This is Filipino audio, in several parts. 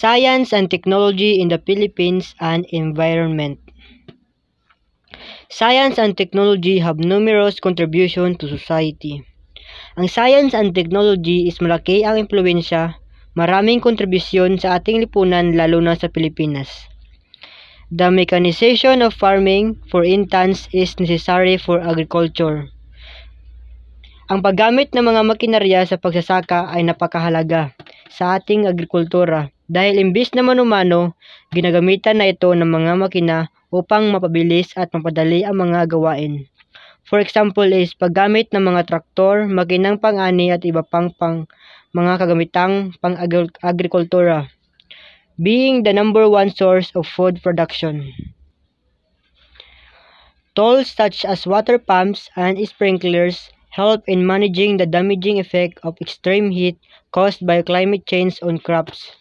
Science and Technology in the Philippines and Environment. Science and technology have numerous contributions to society. Ang science and technology is malaki ang impluwensya, maraming kontribusyon sa ating lipunan lalo na sa Pilipinas. The mechanization of farming, for instance, is necessary for agriculture. Ang paggamit ng mga makinarya sa pagsasaka ay napakahalaga sa ating agrikultura dahil imbis na mano-mano, ginagamitan na ito ng mga makina upang mapabilis at mapadali ang mga gawain. For example is paggamit ng mga traktor, makinang pang-ani at iba pang mga kagamitang pang-agrikultura, being the number one source of food production. Tools such as water pumps and sprinklers help in managing the damaging effect of extreme heat caused by climate change on crops.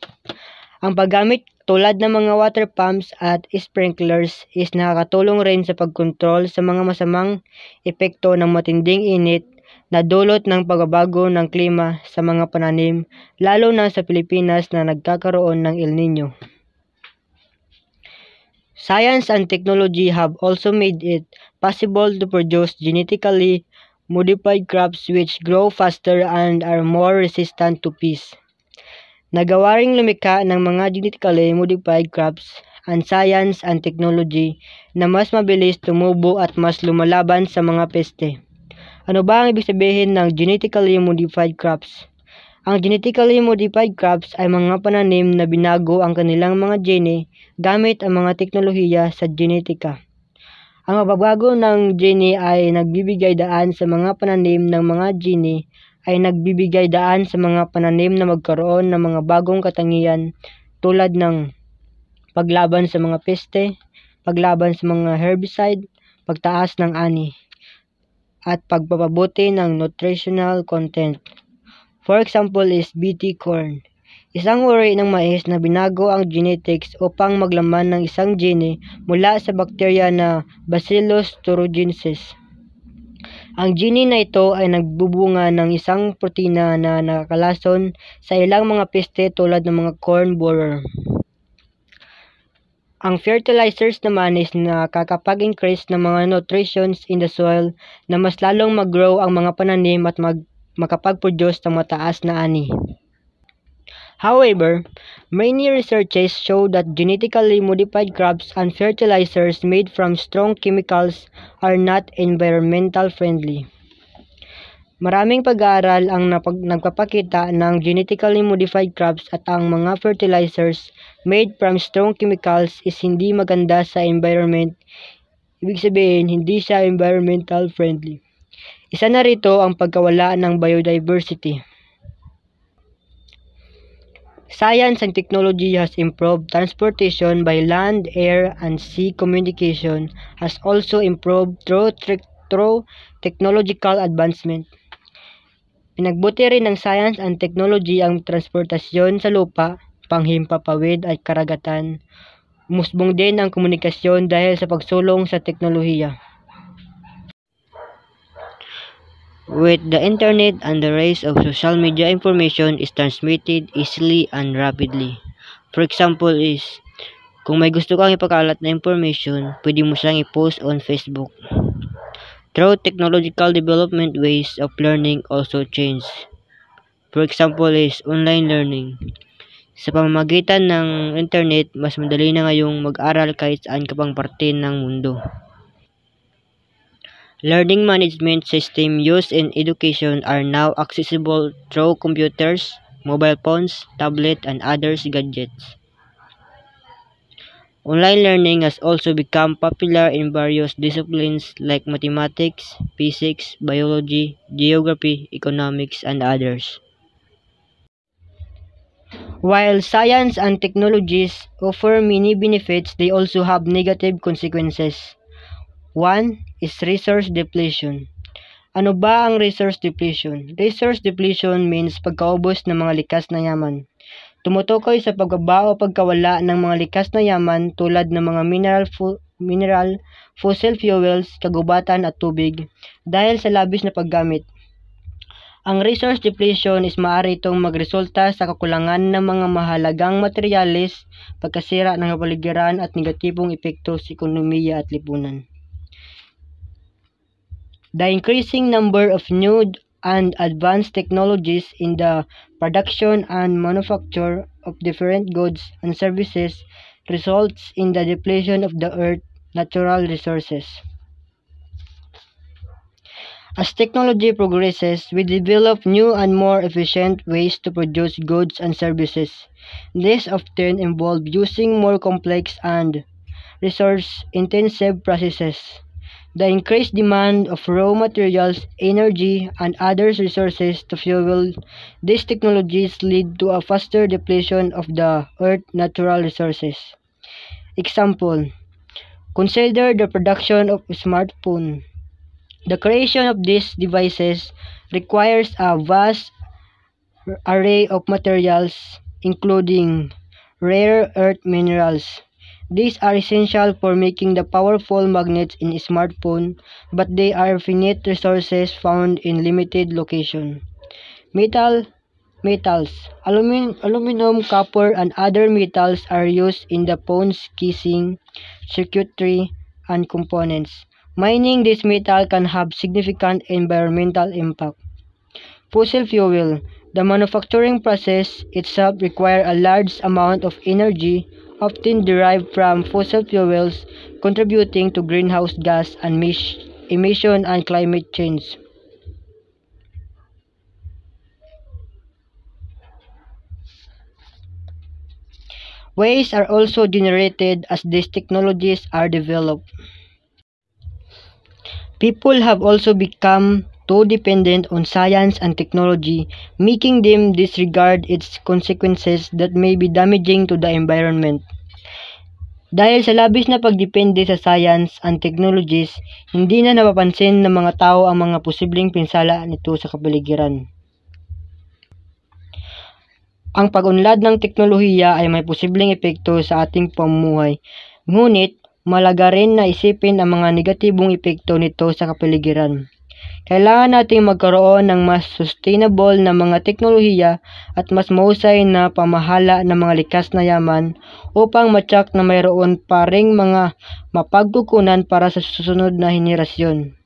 Ang paggamit tulad ng mga water pumps at sprinklers is nakakatulong rin sa pagkontrol sa mga masamang epekto ng matinding init na dulot ng pagbabago ng klima sa mga pananim, lalo na sa Pilipinas na nagkakaroon ng El Nino. Science and technology have also made it possible to produce genetically modified crops which grow faster and are more resistant to pests. Nagawa ring lumikha ng mga genetically modified crops and science and technology na mas mabilis tumubo at mas lumalaban sa mga peste. Ano ba ang ibig sabihin ng genetically modified crops? Ang genetically modified crops ay mga pananim na binago ang kanilang mga gene gamit ang mga teknolohiya sa genetika. Ang pagbabago ng gene ay nagbibigay daan sa mga pananim ng mga gene ay nagbibigay daan sa mga pananim na magkaroon ng mga bagong katangian tulad ng paglaban sa mga peste, paglaban sa mga herbicide, pagtaas ng ani, at pagpapabuti ng nutritional content. For example is BT corn, isang uri ng mais na binago ang genetics upang maglaman ng isang gene mula sa bakterya na Bacillus thuringiensis. Ang gene na ito ay nagbubunga ng isang protina na nakakalason sa ilang mga peste tulad ng mga corn borer. Ang fertilizers naman is nakakapag-increase ng mga nutrients in the soil na mas lalong mag-grow ang mga pananim at makapag-produce ng mataas na ani. However, many researches show that genetically modified crops and fertilizers made from strong chemicals are not environmental friendly. Maraming pag-aaral ang nagpapakita ng genetically modified crops at ang mga fertilizers made from strong chemicals is hindi maganda sa environment. Ibig sabihin, hindi siya environmental friendly. Isa na rito ang pagkawala ng biodiversity. Science and technology has improved transportation by land, air, and sea communication has also improved through technological advancement. Pinagbuti rin ng science and technology ang transportasyon sa lupa, panghimpapawid at karagatan. Umusbong din ang komunikasyon dahil sa pagsulong sa teknolohiya. With the internet and the rise of social media, information is transmitted easily and rapidly. For example is, kung may gusto kang ipakalat na information, pwede mo siyang i-post on Facebook. Through technological development, ways of learning also change. For example is online learning. Sa pamamagitan ng internet, mas madali na ngayong mag-aral kahit saan ka pang parte ng mundo. Learning management system used in education are now accessible through computers, mobile phones, tablet, and other gadgets. Online learning has also become popular in various disciplines like mathematics, physics, biology, geography, economics, and others. While science and technologies offer many benefits, they also have negative consequences. One is resource depletion. Ano ba ang resource depletion? Resource depletion means pagkaubos ng mga likas na yaman. Tumutukoy sa pagbaba o pagkawala ng mga likas na yaman tulad ng mga mineral, fossil fuels, kagubatan at tubig dahil sa labis na paggamit. Ang resource depletion is maaari itong magresulta sa kakulangan ng mga mahalagang materyales, pagkasira ng kapaligiran at negatibong epekto sa ekonomiya at lipunan. The increasing number of new and advanced technologies in the production and manufacture of different goods and services results in the depletion of the Earth's natural resources. As technology progresses, we develop new and more efficient ways to produce goods and services. This often involves using more complex and resource-intensive processes. The increased demand of raw materials, energy, and other resources to fuel these technologies lead to a faster depletion of the Earth's natural resources. Example: consider the production of a smartphone. The creation of these devices requires a vast array of materials, including rare earth minerals. These are essential for making the powerful magnets in a smartphone, but they are finite resources found in limited location. Metals, aluminum, copper, and other metals are used in the phone's casing, circuitry, and components. Mining this metal can have significant environmental impact. Fossil fuel. The manufacturing process itself requires a large amount of energy, often derived from fossil fuels, contributing to greenhouse gas emission and climate change. Waste are also generated as these technologies are developed. People have also become too dependent on science and technology, making them disregard its consequences that may be damaging to the environment. Dahil sa labis na pagdepende sa science and technologies, hindi na napapansin ng mga tao ang mga posibleng pinsala nito sa kapaligiran. Ang pag-unlad ng teknolohiya ay may posibleng epekto sa ating pamumuhay, ngunit malaga rin na isipin ang mga negatibong epekto nito sa kapaligiran. Kailangan nating magkaroon ng mas sustainable na mga teknolohiya at mas mahusay na pamahala ng mga likas na yaman upang matyak na mayroon pa ring mga mapagkukunan para sa susunod na henerasyon.